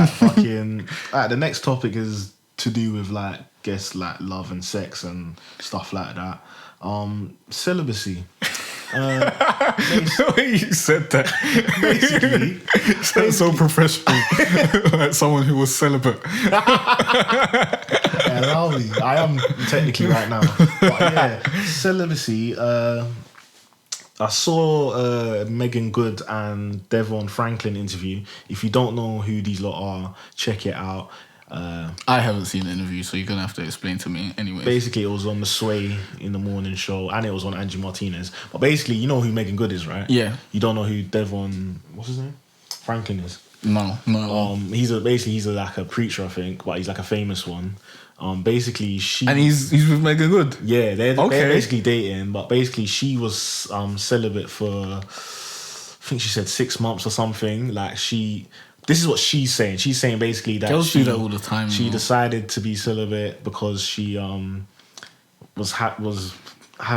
fucking. The next topic is to do with like, guess like love and sex and stuff like that. Celibacy. The way you said that, Basically, sounds so professional, like someone who was celibate. Yeah, allow me. I am technically right now. But yeah, celibacy. I saw Megan Good and Devon Franklin interview. If you don't know who these lot are, check it out. I haven't seen the interview, so you're gonna have to explain to me anyway. Basically, it was on the Sway in the morning show, and it was on Angie Martinez. But basically, you know who Megan Good is, right? Yeah. You don't know who Devon, what's his name? Franklin is. No. He's like a preacher, I think, but he's like a famous one. Basically, he's with Megan Good. Yeah, they're basically dating, but basically she was celibate for, I think she said 6 months or something. Like this is what she's saying. She's saying basically that girls do that all the time. She decided to be celibate because she had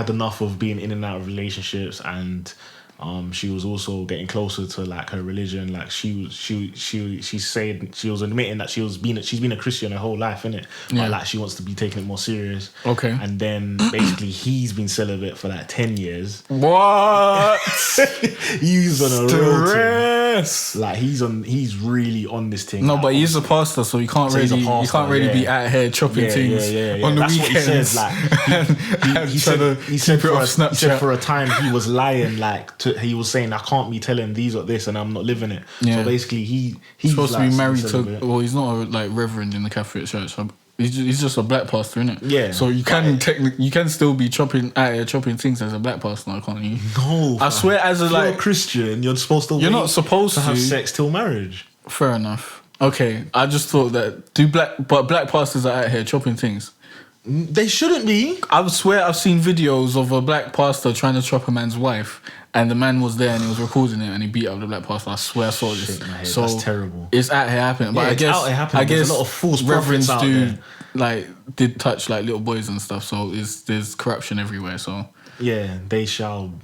enough of being in and out of relationships, and she was also getting closer to like her religion. Like she said she was admitting that she's been a Christian her whole life, innit? Yeah. But like she wants to be taking it more serious. Okay. And then basically he's been celibate for like 10 years. What? He's on a road stress. Like he's really on this thing. No, but he's a pastor, so you can't really be out here chopping things on the That's weekends. What he says. Like he said for a time he was lying. Like he was saying I can't be telling these or this, and I'm not living it. Yeah. So basically he's supposed like, to be married to. Well, he's not a like reverend in the Catholic Church. So he's just a black pastor, innit? Yeah. So you can you can still be chopping things as a black pastor, can't you? No. I swear, as you're a Christian, you're supposed to. You're not supposed to have sex till marriage. Fair enough. Okay, I just thought that black pastors are out here chopping things. They shouldn't be. I swear I've seen videos of a black pastor trying to chop a man's wife, and the man was there and he was recording it and he beat up the black pastor. I swear I saw this. So that's terrible. It's out here happening. But I guess there's a lot of false reverends prophets out there. did touch like little boys and stuff. So there's corruption everywhere. So yeah, they shall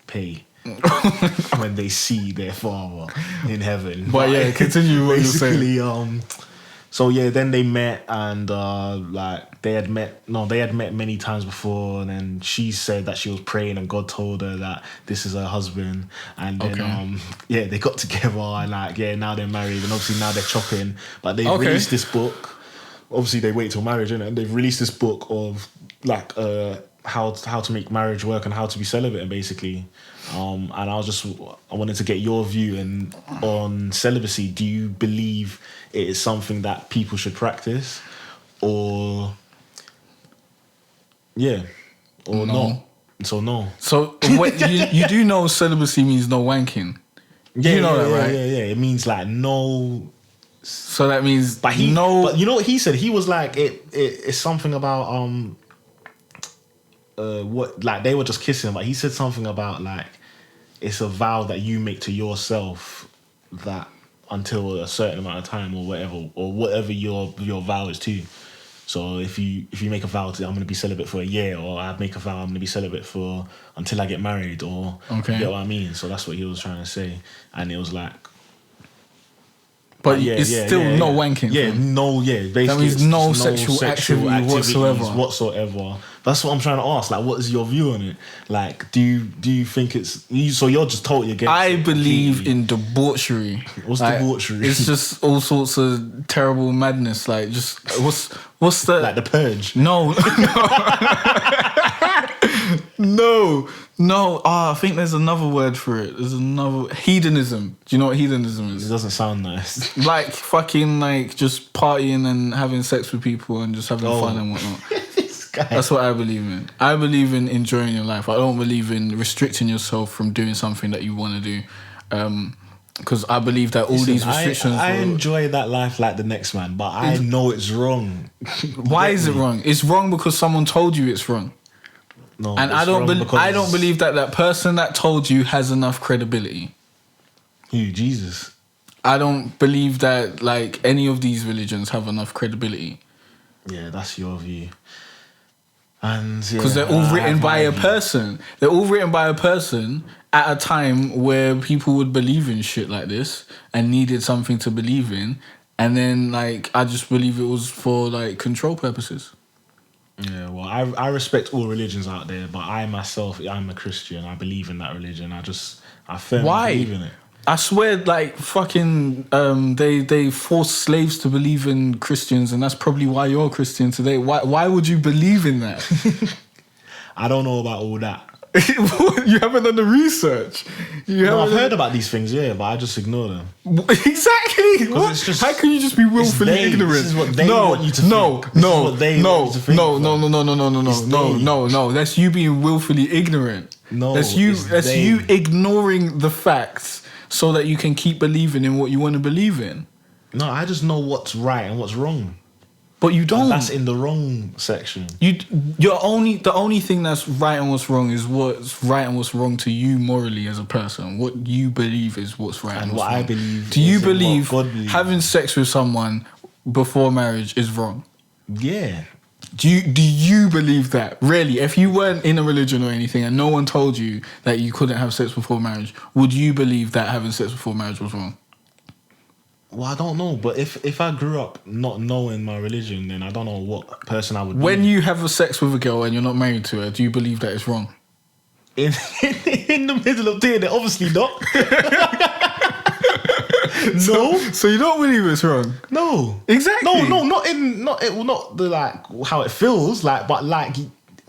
pay when they see their Father in heaven. But yeah, continue what you're saying. So yeah, then they met and they had met many times before, and then she said that she was praying and God told her that this is her husband, and then they got together and now they're married, and obviously now they're chopping, but they released this book. Obviously they wait till marriage, innit? And they've released this book of how to make marriage work and how to be celibate, and basically. And I wanted to get your view on celibacy. Do you believe it is something that people should practice, or no? So no. So wait, you do know celibacy means no wanking. Yeah, you know that, right? Yeah. It means like no. So that means But you know what he said? He was like it's something about what, like they were just kissing, but he said something about like it's a vow that you make to yourself that until a certain amount of time or whatever your vow is to. So if you make a vow to I'm gonna be celibate for a year, or I make a vow I'm gonna be celibate for until I get married, or you get what I mean. So that's what he was trying to say, and it was like. But it's still no wanking. Yeah, no, yeah. Basically, that means no sexual activity whatsoever. That's what I'm trying to ask. Like, what is your view on it? Like, do you think it's... So you're just totally against I believe in debauchery. What's debauchery? It's just all sorts of terrible madness. Like, just... What's the... Like the purge? No. No. I think there's another word for it. There's another... Hedonism. Do you know what hedonism is? It doesn't sound nice. Like, fucking, like, just partying and having sex with people and just having fun and whatnot. That's what I believe in. I believe in enjoying your life. I don't believe in restricting yourself from doing something that you want to do. Because I believe that all these restrictions... I enjoy that life like the next man, but I know it's wrong. Why is it wrong? It's wrong because someone told you it's wrong. No, and I don't believe that person that told you has enough credibility. Who? Jesus? I don't believe that like any of these religions have enough credibility. Yeah, that's your view. And because they're all written by a person. They're all written by a person at a time where people would believe in shit like this and needed something to believe in. And then, like, I just believe it was for, like, control purposes. Yeah, well, I respect all religions out there, but I myself, I'm a Christian. I believe in that religion. I firmly believe in it. I swear, like, fucking, they forced slaves to believe in Christians, and that's probably why you're a Christian today. Why would you believe in that? I don't know about all that. You haven't done the research. I've heard about these things, yeah, but I just ignore them. Exactly. What? How can you just be willfully ignorant? This is what they want you to think. No. That's you being willfully ignorant. No, that's you ignoring the facts so that you can keep believing in what you want to believe in. No, I just know what's right and what's wrong. But you don't. And that's in the wrong section. The only thing that's right and what's wrong is what's right and what's wrong to you morally as a person. What you believe is what's right and what's wrong. I believe. Do you believe having sex with someone before marriage is wrong? Yeah. Do you believe that? Really? If you weren't in a religion or anything and no one told you that you couldn't have sex before marriage, would you believe that having sex before marriage was wrong? Well, I don't know, but if I grew up not knowing my religion, then I don't know what person I would be. When you have a sex with a girl and you're not married to her, do you believe that it's wrong? In the middle of doing it, obviously not. No. So you don't believe it's wrong? No. Exactly. No, not the like how it feels like, but like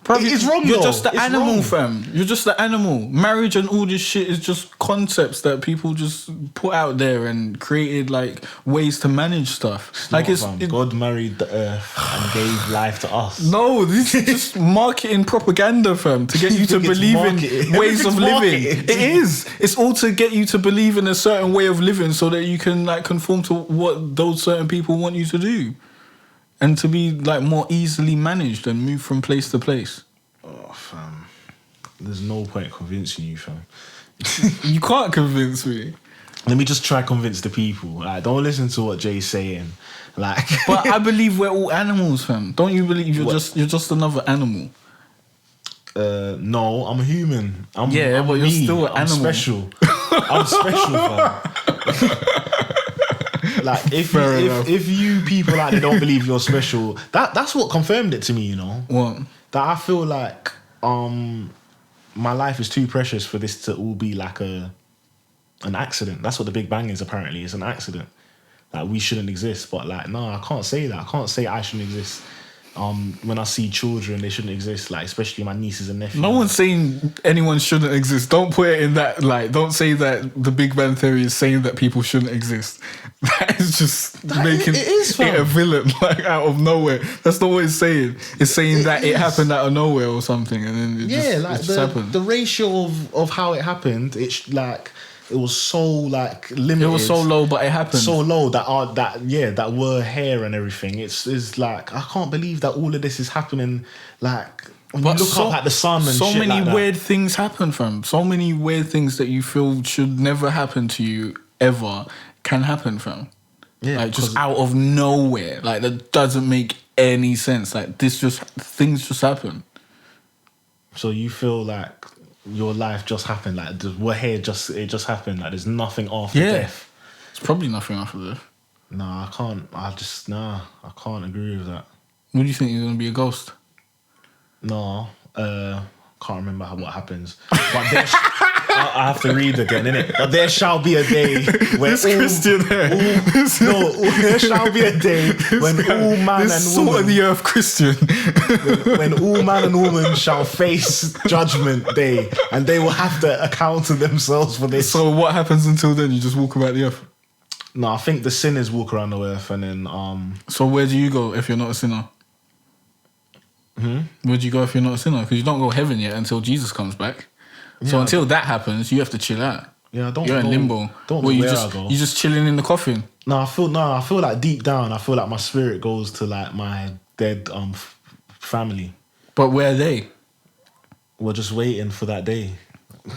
it's wrong. You're just the animal, fam. You're just the animal. Marriage and all this shit is just concepts that people just put out there and created like ways to manage stuff. God married the earth and gave life to us. No, this is just marketing propaganda, fam, to get you to believe in ways of living. It is. It's all to get you to believe in a certain way of living so that you can like conform to what those certain people want you to do. And to be like more easily managed and move from place to place. Oh, fam. There's no point convincing you, fam. You can't convince me. Let me just try convince the people. Like, don't listen to what Jay's saying. Like, but I believe we're all animals, fam. Don't you believe you're just another animal? No, I'm a human. I'm but you're still an animal. Special. I'm special, fam. Like if you people like they don't believe you're special, that's what confirmed it to me, you know. What? That I feel like my life is too precious for this to all be like an accident. That's what the Big Bang is apparently. It's an accident. Like we shouldn't exist, but like no, I can't say that. I can't say I shouldn't exist. When I see children, they shouldn't exist. Like especially my nieces and nephews. No one's saying anyone shouldn't exist. Don't put it in that like. Don't say that the Big Bang Theory is saying that people shouldn't exist. That is just making it a villain like out of nowhere. That's not what it's saying. It's saying that it happened out of nowhere or something, and then it just happened. The ratio of how it happened. It's like. It was so like limited. It was so low, but it happened. So low that were hair and everything. It's like I can't believe that all of this is happening. Like when you look up at the sun and so shit many like weird things happen, fam. So many weird things that you feel should never happen to you ever can happen, fam. Yeah, like just out of nowhere. Like that doesn't make any sense. Like things just happen. So you feel like your life just happened, like it just happened, like there's nothing after death. It's probably nothing after death. I can't agree with that. What do you think, you're gonna be a ghost? No, can't remember what happens. But I have to read again, innit? But there shall be a day when there shall be a day when all man and woman, salt of the earth Christian, when all man and woman shall face judgment day, and they will have to account to themselves for this. So what happens until then? You just walk about the earth? No, I think the sinners walk around the earth, and then So where do you go if you're not a sinner? Where do you go if you're not a sinner? Because you don't go heaven yet until Jesus comes back. Yeah, so until that happens, you have to chill out. Yeah, you're in limbo. Don't know where I go. You're just chilling in the coffin. I feel like deep down, I feel like my spirit goes to like my dead family. But where are they? We're just waiting for that day.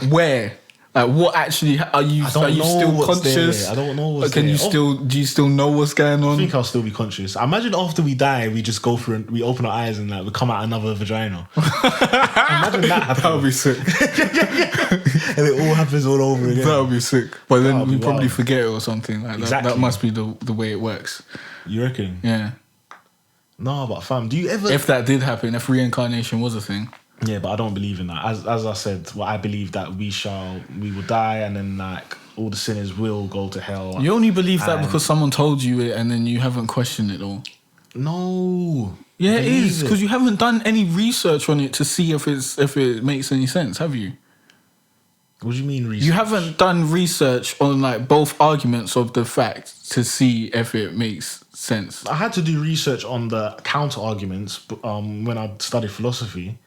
Where? Like, what actually are you still conscious? I don't know what's do you still know what's going on? I think I'll still be conscious. I imagine after we die, we just go through and we open our eyes and like we come out another vagina. Imagine that happen. That would be sick. And it all happens all over again. That would be sick. But then we probably forget it or something. Like exactly. That must be the way it works. You reckon? Yeah. No, but fam, do you ever... If that did happen, if reincarnation was a thing... Yeah, but I don't believe in that. As I said, I believe that we will die and then like all the sinners will go to hell. You only believe that because someone told you it and then you haven't questioned it all. No. Yeah, it is, because you haven't done any research on it to see if it makes any sense, have you? What do you mean research? You haven't done research on like both arguments of the fact to see if it makes sense. I had to do research on the counter arguments when I studied philosophy.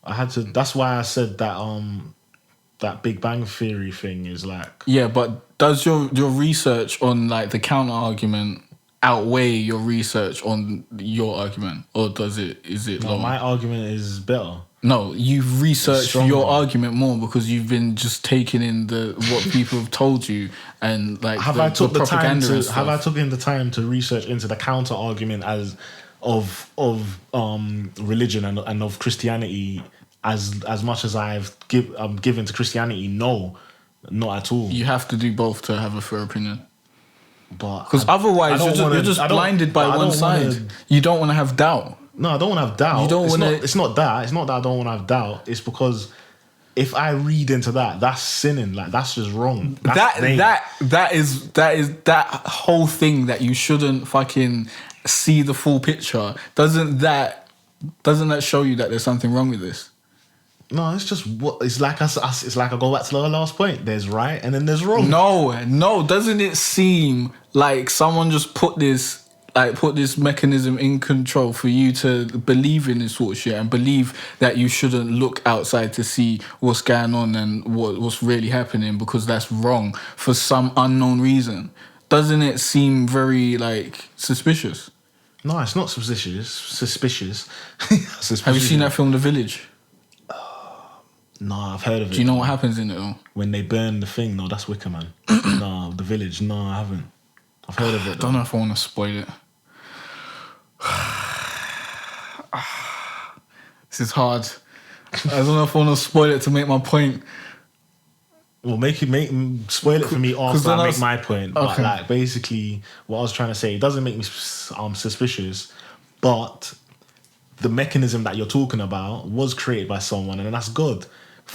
That's why I said that that Big Bang Theory thing is like... Yeah, but does your research on like the counter argument outweigh your research on your argument, or is it no, my argument is better. No, you've researched your argument more because you've been just taking in what people have told you and like I took the time to research into the counter argument of religion and of Christianity as much as I've given to Christianity? No, not at all. You have to do both to have a fair opinion. Because otherwise you're just blinded by one side. You don't want to have doubt. No, I don't want to have doubt. It's not that. It's not that I don't want to have doubt. It's because if I read into that, that's sinning. Like that's just wrong. That is that whole thing that you shouldn't fucking see the full picture. Doesn't that show you that there's something wrong with this? No, it's just what it's like. It's like I go back to the last point. There's right and then there's wrong. No. Doesn't it seem like someone just put this mechanism in control for you to believe in this sort of shit and believe that you shouldn't look outside to see what's going on and what's really happening because that's wrong for some unknown reason? Doesn't it seem very like suspicious? No, it's not suspicious. Have you seen that film, The Village? No, I've heard of it. Do you know what happens in it though? When they burn the thing? No, that's Wicker Man. No, The Village. No, I haven't. I've heard of it. I don't know if I want to spoil it. This is hard. I don't know if I want to spoil it to make my point. Well, spoil it for me after I make my point. Okay. But like basically, what I was trying to say, it doesn't make me suspicious, but the mechanism that you're talking about was created by someone, and that's good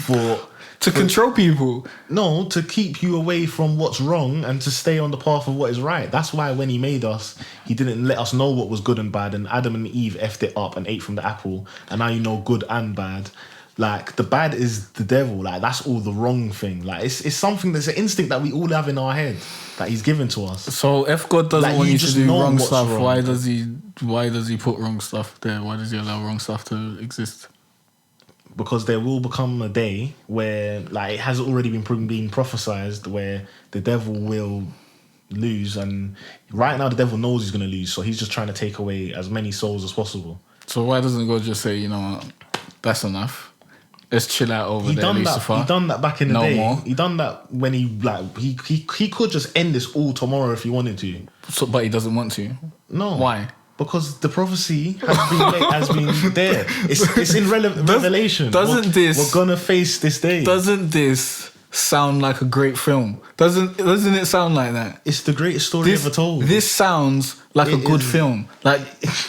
to control people. No, to keep you away from what's wrong and to stay on the path of what is right. That's why when he made us, he didn't let us know what was good and bad, and Adam and Eve effed it up and ate from the apple, and now you know good and bad. Like, the bad is the devil. Like, that's all the wrong thing. Like, it's something that's an instinct that we all have in our head that he's given to us. So if God doesn't want you to do wrong stuff, why does he put wrong stuff there? Why does he allow wrong stuff to exist? Because there will become a day where, like, it has already been prophesized, where the devil will lose, and right now the devil knows he's going to lose, so he's just trying to take away as many souls as possible. So why doesn't God just say, you know what, that's enough? Let's chill out over there, Lucifer. He done that back in the day. More. He done that when he could just end this all tomorrow if he wanted to. But he doesn't want to. No. Why? Because the prophecy has been there. It's in Revelation. We're gonna face this day. Doesn't this sound like a great film? Doesn't it sound like that? It's the greatest story ever told. This sounds like a good film. Like,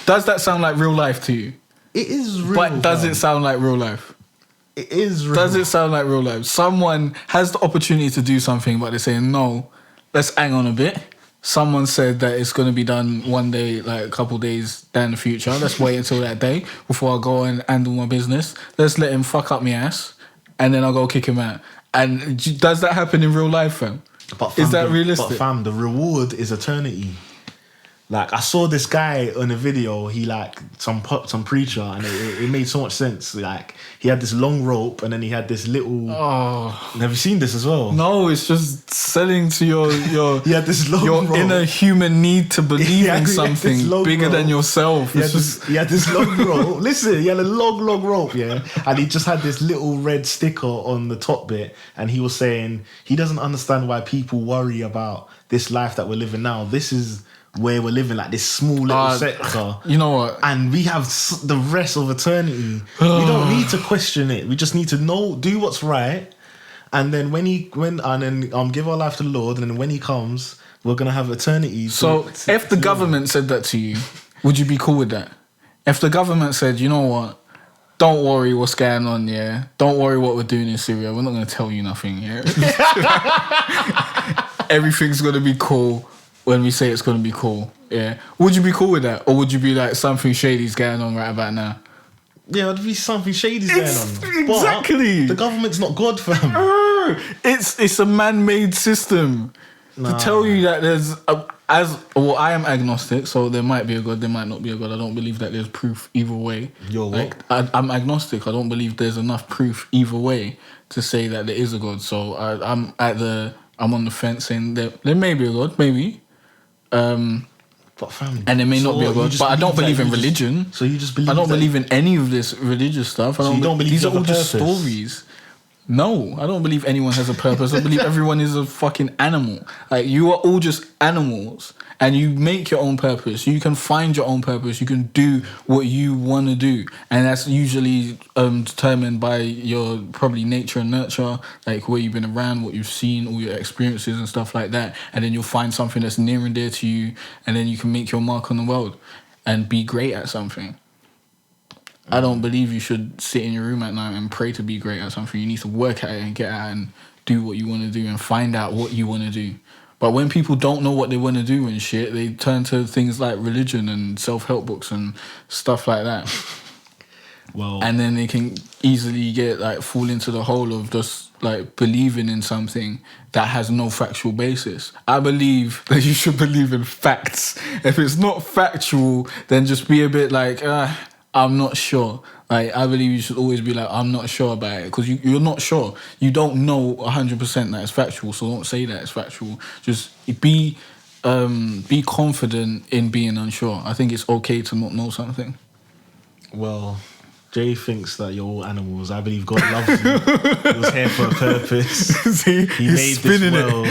does that sound like real life to you? It is real. But does it sound like real life? It is real. Does it sound like real life? Someone has the opportunity to do something, but they're saying, no, let's hang on a bit. Someone said that it's going to be done one day, like a couple days down the future. Let's wait until that day before I go and handle my business. Let's let him fuck up my ass, and then I'll go kick him out. And does that happen in real life, fam? Is that realistic? But fam, the reward is eternity. Like, I saw this guy on a video, he like, some preacher, and it made so much sense. Like, he had this long rope, and then he had this little... Oh. Have you seen this as well? No, it's just selling to your he had this long your rope. Inner human need to believe in something bigger than yourself. He had this long rope. Listen, he had a long rope, yeah? And he just had this little red sticker on the top bit, and he was saying he doesn't understand why people worry about this life that we're living now. This is... where we're living, like this small little sector. You know what? And we have the rest of eternity. We don't need to question it. We just need to do what's right. And then give our life to the Lord. And then when he comes, we're going to have eternity. So if the government said that to you, would you be cool with that? If the government said, you know what? Don't worry what's going on, yeah? Don't worry what we're doing in Syria. We're not going to tell you nothing, yeah? Everything's going to be cool. When we say it's going to be cool, yeah. Would you be cool with that? Or would you be like, something shady's going on right about now? Yeah, it'd be something shady's going on. Exactly. But the government's not God, fam. It's a man-made system. To tell you that there's... I am agnostic, so there might be a God, there might not be a God. I don't believe that there's proof either way. You're what? I'm agnostic. I don't believe there's enough proof either way to say that there is a God. So I'm on the fence saying that there may be a God, maybe. But fam, and there may not be a God, but I don't believe in religion. So you just believe? I don't believe in any of this religious stuff. You don't believe these are all just stories. No, I don't believe anyone has a purpose. I believe everyone is a fucking animal. Like, you are all just animals, and you make your own purpose. You can find your own purpose. You can do what you want to do, and that's usually determined by your probably nature and nurture, like where you've been around, what you've seen, all your experiences and stuff like that. And then you'll find something that's near and dear to you, and then you can make your mark on the world and be great at something. I don't believe you should sit in your room at night and pray to be great at something. You need to work at it and get at it and do what you want to do and find out what you want to do. But when people don't know what they want to do and shit, they turn to things like religion and self-help books and stuff like that. Well, and then they can easily fall into the hole of just like believing in something that has no factual basis. I believe that you should believe in facts. If it's not factual, then just be a bit like, I'm not sure. Like, I believe you should always be like, I'm not sure about it, because you're not sure. You don't know 100% that it's factual, so don't say that it's factual. Just be confident in being unsure. I think it's okay to not know something. Well, Jay thinks that you're all animals. I believe God loves you. He was here for a purpose. See, he made this world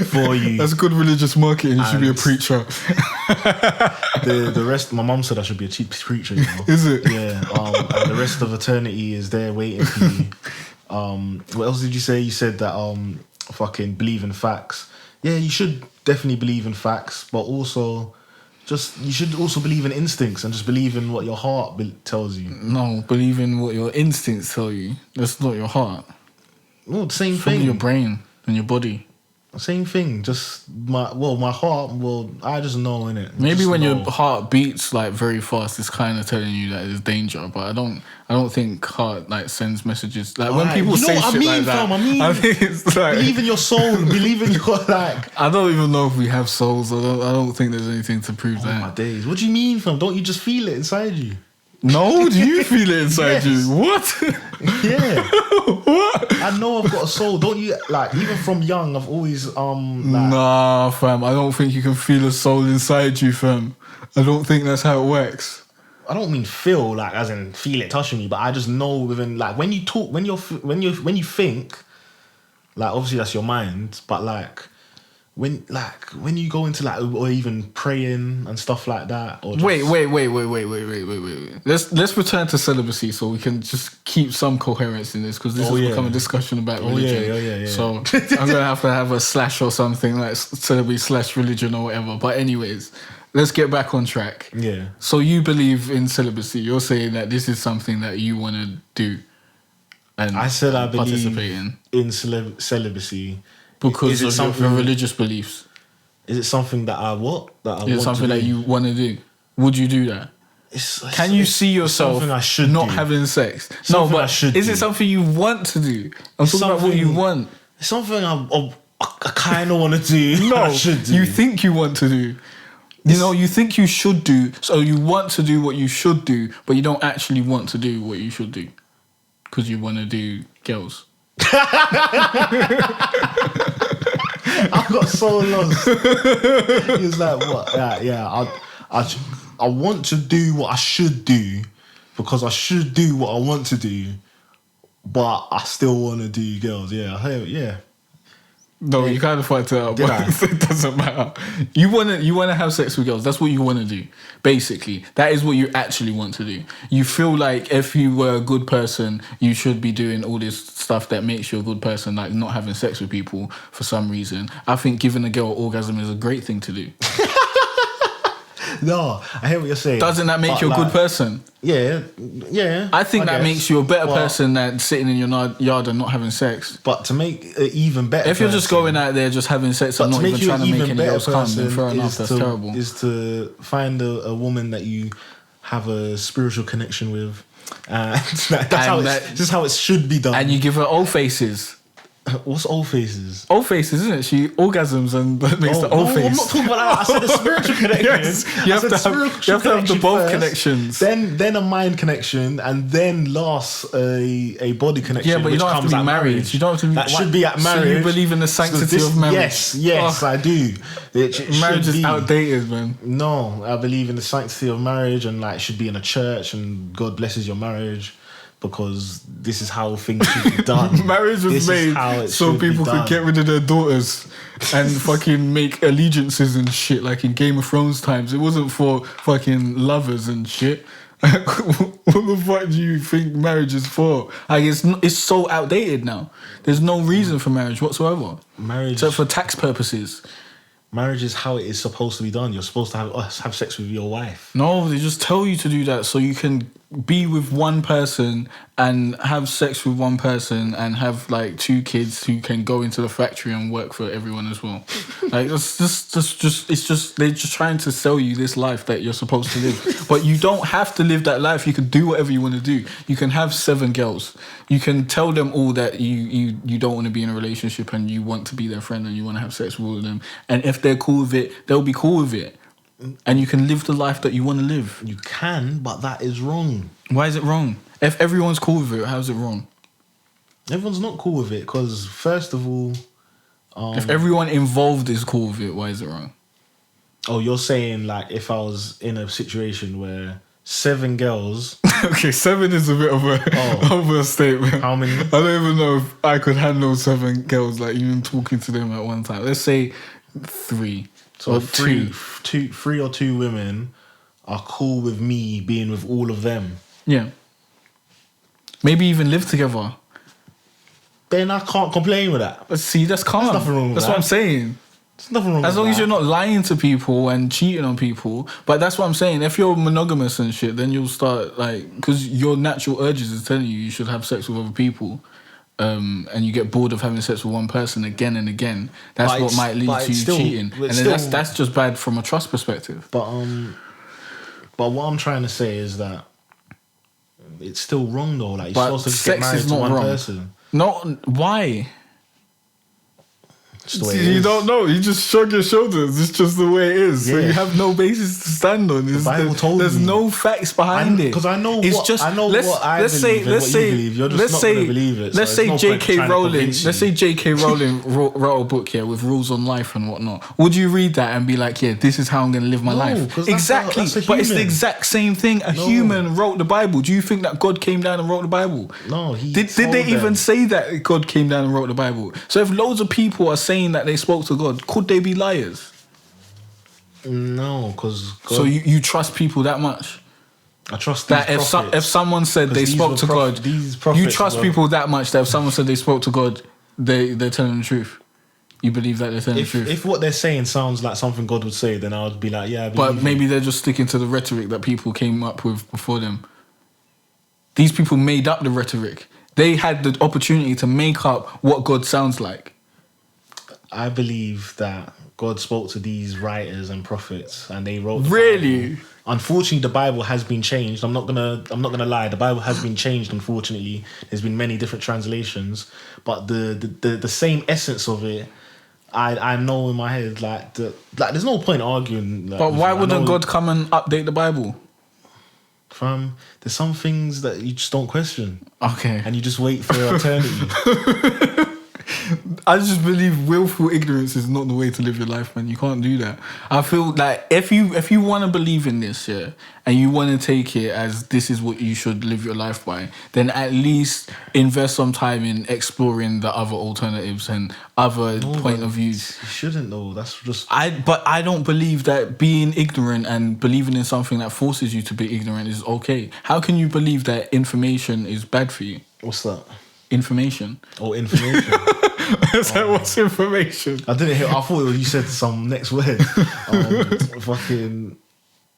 for you. That's good religious marketing. You should be a preacher. The rest, my mum said I should be a cheap preacher, you know. Is it? Yeah. And the rest of eternity is there waiting for you. What else did you say? You said that fucking believe in facts. Yeah, you should definitely believe in facts, but also you should also believe in instincts and just believe in what your heart tells you. No, believe in what your instincts tell you. That's not your heart. Well, the same it's thing. Your brain and your body. Same thing. Just my heart. Well, I just know, innit. Maybe just when know. your heart beats like very fast, it's kind of telling you that there's danger. But I don't think heart like sends messages. Like when people say shit like that, I think it's like believe in your soul. Believe in your like. I don't even know if we have souls. I don't think there's anything to prove that. Oh my days! What do you mean, fam? Don't you just feel it inside you? No, do you feel it inside you? What? Yeah. What? I know I've got a soul. Don't you? Like, even from young, I've always Nah, fam. I don't think you can feel a soul inside you, fam. I don't think that's how it works. I don't mean feel like as in feel it touching me, but I just know within like when you talk, when you think, like obviously that's your mind, but like. When you go into like or even praying and stuff like that, or just... wait. Let's return to celibacy so we can just keep some coherence in this, because this has become a discussion about religion. Yeah. So I'm gonna have a slash or something like celibacy/religion or whatever. But anyways, let's get back on track. Yeah. So you believe in celibacy? You're saying that this is something that you want to do, and I said I believe participate in celibacy. Because of your religious beliefs. Is it something that I want? Is it something that you want to do? Would you do that? Can you see yourself not having sex? No, but is it something you want to do? I'm talking about what you want. It's something I kind of want to do. No, I should do. You think you want to do. You know, you think you should do, so you want to do what you should do, but you don't actually want to do what you should do because you want to do girls. I got so lost. He's like, what? Yeah. I want to do what I should do because I should do what I want to do, but I still want to do girls. Yeah. No, you kind of fucked it up. But it doesn't matter. You want to have sex with girls. That's what you want to do. Basically, that is what you actually want to do. You feel like if you were a good person, you should be doing all this stuff that makes you a good person, like not having sex with people for some reason. I think giving a girl an orgasm is a great thing to do. No, I hear what you're saying. Doesn't that make you a good person? Yeah. I think that makes you a better person than sitting in your yard and not having sex. But to make an even better if you're just going out there just having sex and not even trying to make any girls come, then fair enough, that's terrible. Is to find a woman that you have a spiritual connection with. This is how it should be done. And you give her old faces. What's old faces? Old faces, isn't it? She orgasms and makes the old face. I'm not talking about that. I said the spiritual connection. Yes, you have to have the both connections. Then a mind connection, and then last a body connection. Yeah, but you don't have to be married. You don't have to be. That should be at marriage. So you believe in the sanctity of marriage? Yes, I do. Marriage is outdated, man. No, I believe in the sanctity of marriage, and like should be in a church, and God blesses your marriage. Because this is how things should be done. Marriage was made so people could get rid of their daughters and fucking make allegiances and shit like in Game of Thrones times. It wasn't for fucking lovers and shit. What the fuck do you think marriage is for? Like it's so outdated now. There's no reason for marriage whatsoever. Except for tax purposes. Marriage is how it is supposed to be done. You're supposed to have sex with your wife. No, they just tell you to do that so you can be with one person and have sex with one person and have like 2 kids who can go into the factory and work for everyone as well. Like it's just they're just trying to sell you this life that you're supposed to live. But you don't have to live that life. You can do whatever you want to do. You can have 7 girls. You can tell them all that you don't want to be in a relationship and you want to be their friend and you want to have sex with all of them. And if they're cool with it, they'll be cool with it. And you can live the life that you want to live. You can, but that is wrong. Why is it wrong? If everyone's cool with it, how's it wrong? Everyone's not cool with it because, first of all... if everyone involved is cool with it, why is it wrong? Oh, you're saying like if I was in a situation where 7 girls... Okay, 7 is a bit of a statement. How many? I don't even know if I could handle 7 girls, like even talking to them at one time. Let's say 3. So 3 or 2 women are cool with me being with all of them. Yeah. Maybe even live together. Then I can't complain with that. But see, that's calm. There's nothing wrong with that. That's what I'm saying. There's nothing wrong with that. As long as you're not lying to people and cheating on people. But that's what I'm saying. If you're monogamous and shit, then you'll start like... Because your natural urges is telling you should have sex with other people. And you get bored of having sex with one person again and again. That's what might lead to you cheating. And then that's just bad from a trust perspective. But what I'm trying to say is that it's still wrong though. Like you're supposed to get married to one person. No, why? You don't know. You just shrug your shoulders. It's just the way it is. Yeah. So you have no basis to stand on. The Bible told there's me. no facts behind it. Because I know it's what just, I know let's, what I let's believe say, let's and what say, you believe. You're just let's not say, going to believe it. Let's say J.K. Rowling. Let's say J.K. Rowling wrote a book here with rules on life and whatnot. Would you read that and be like, yeah, this is how I'm going to live my life? Exactly. But it's the exact same thing. A human wrote the Bible. Do you think that God came down and wrote the Bible? No. Did they even say that God came down and wrote the Bible? So if loads of people are saying that they spoke to God, could they be liars? No, because so you trust people that much? I trust that if someone said they spoke to God, you trust people that much that if someone said they spoke to God, they're telling the truth. You believe that they're telling the truth. If what they're saying sounds like something God would say, then I would be like, yeah. But maybe they're just sticking to the rhetoric that people came up with before them. These people made up the rhetoric. They had the opportunity to make up what God sounds like. I believe that God spoke to these writers and prophets, and they wrote. Really? Unfortunately, the Bible has been changed. I'm not gonna lie. The Bible has been changed. Unfortunately, there's been many different translations, but the same essence of it, I know in my head like there's no point arguing. Like, but why wouldn't God come and update the Bible? Fam, there's some things that you just don't question. Okay. And you just wait for eternity. I just believe willful ignorance is not the way to live your life, man. You can't do that. I feel like if you want to believe in this, yeah, and you want to take it as this is what you should live your life by, then at least invest some time in exploring the other alternatives and other point of views. You shouldn't though. That's just... But I don't believe that being ignorant and believing in something that forces you to be ignorant is okay. How can you believe that information is bad for you? What's that? Information. Oh, information. So what's information? I didn't hear. I thought you said some next word.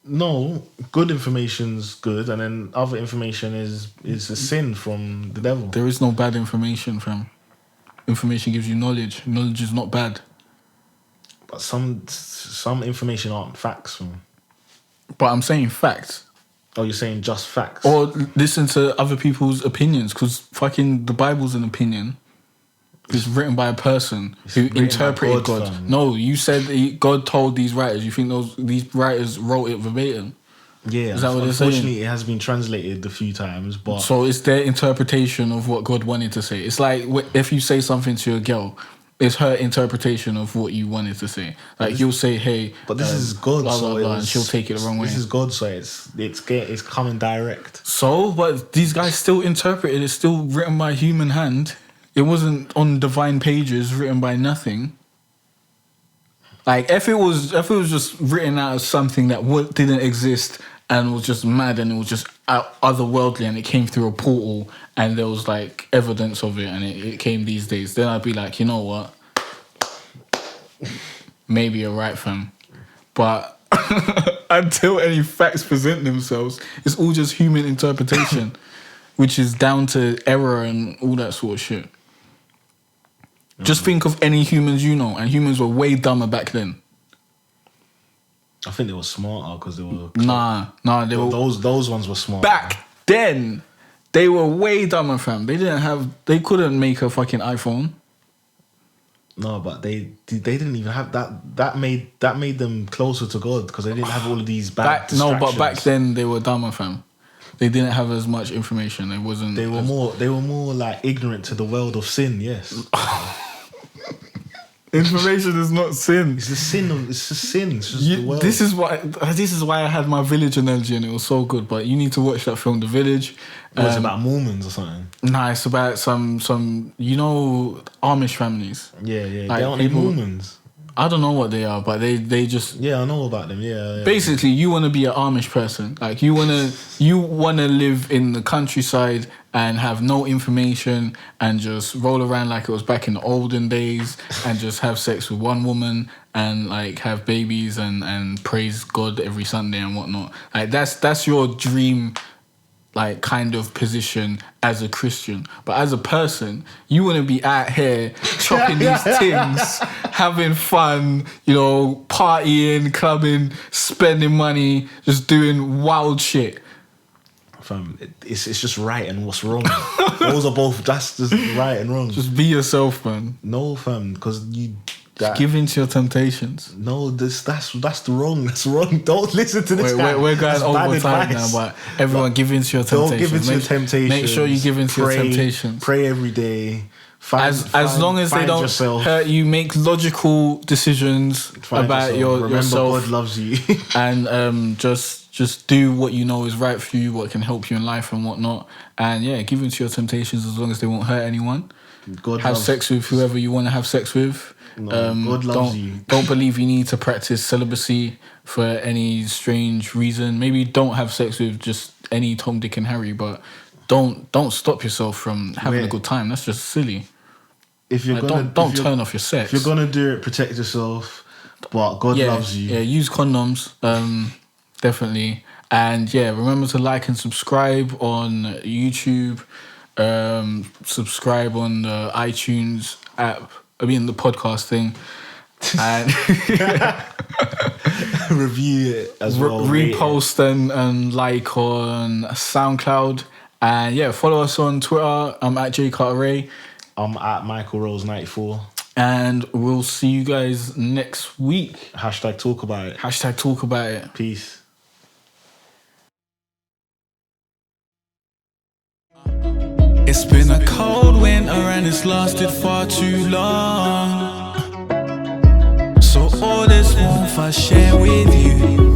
No, good information's good, and then other information is a sin from the devil. There is no bad information, fam. Information gives you knowledge. Knowledge is not bad. But some information aren't facts, fam. But I'm saying facts. Oh, you're saying just facts? Or listen to other people's opinions, because fucking the Bible's an opinion. It's written by a person who interpreted God. No, you said God told these writers. You think these writers wrote it verbatim? Yeah, is that what they're saying? Unfortunately, it has been translated a few times, but so it's their interpretation of what God wanted to say. It's like if you say something to a girl, it's her interpretation of what you wanted to say. Like you'll say, "Hey," but this is God, blah, blah, blah, and she'll take it the wrong way. This is God, so it's coming direct. So, but these guys still interpret it. It's still written by human hand. It wasn't on divine pages written by nothing. Like if it was just written out as something that didn't exist and was just mad and it was just otherworldly and it came through a portal and there was like evidence of it and it came these days, then I'd be like, you know what? Maybe you're right, fam. But until any facts present themselves, it's all just human interpretation, which is down to error and all that sort of shit. Just think of any humans you know, and humans were way dumber back then. I think they were smarter because they were... Nah, they were... Those ones were smart. Back then, they were way dumber, fam. They couldn't make a fucking iPhone. No, but they didn't even have that. That made them closer to God because they didn't have all of these bad distractions. No, but back then they were dumber, fam. They didn't have as much information. It wasn't... They were more like ignorant to the world of sin, yes. Information is not sin. It's a sin. It's a sin. It's just the world. This is why I had my Village analogy and it was so good. But you need to watch that film, The Village. It's about Mormons or something. Nah, it's about some Amish families. Yeah. Like, they aren't Mormons. I don't know what they are, but they just... Yeah, I know about them, yeah. Basically, you want to be an Amish person. Like, you want to live in the countryside and have no information and just roll around like it was back in the olden days and just have sex with one woman and, like, have babies and praise God every Sunday and whatnot. Like, that's your dream, like, kind of position as a Christian. But as a person, you want to be out here chopping these things, having fun, partying, clubbing, spending money, just doing wild shit. Fam, it's just right and what's wrong. Those are both, that's just right and wrong. Just be yourself, man. No, fam, because you... give in to your temptations. No, that's the wrong. That's wrong. Don't listen to this guy. We're going over time now, but everyone give in to your temptations. Don't give in to your temptations. Make sure you give in to your temptations. Pray every day. As long as they don't hurt you, make logical decisions about yourself. Remember, God loves you. And just do what you know is right for you, what can help you in life and whatnot. And yeah, give in to your temptations as long as they won't hurt anyone. Have sex with whoever you want to have sex with. No, God loves you. Don't believe you need to practice celibacy for any strange reason. Maybe don't have sex with just any Tom, Dick and Harry, but don't stop yourself from having a good time. That's just silly. If you're don't turn off your sex. If you're gonna do it, protect yourself. But God loves you. Yeah, use condoms. Definitely. And yeah, remember to like and subscribe on YouTube. Subscribe on the iTunes app. I mean the podcast thing. And review it as well. Repost and like on SoundCloud. And yeah, follow us on Twitter. I'm at Jay Cartere. I'm at Michael Rose 94. And we'll see you guys next week. Hashtag talk about it. Hashtag talk about it. Peace. It's been a cold winter and it's lasted far too long. So all this warmth I share with you.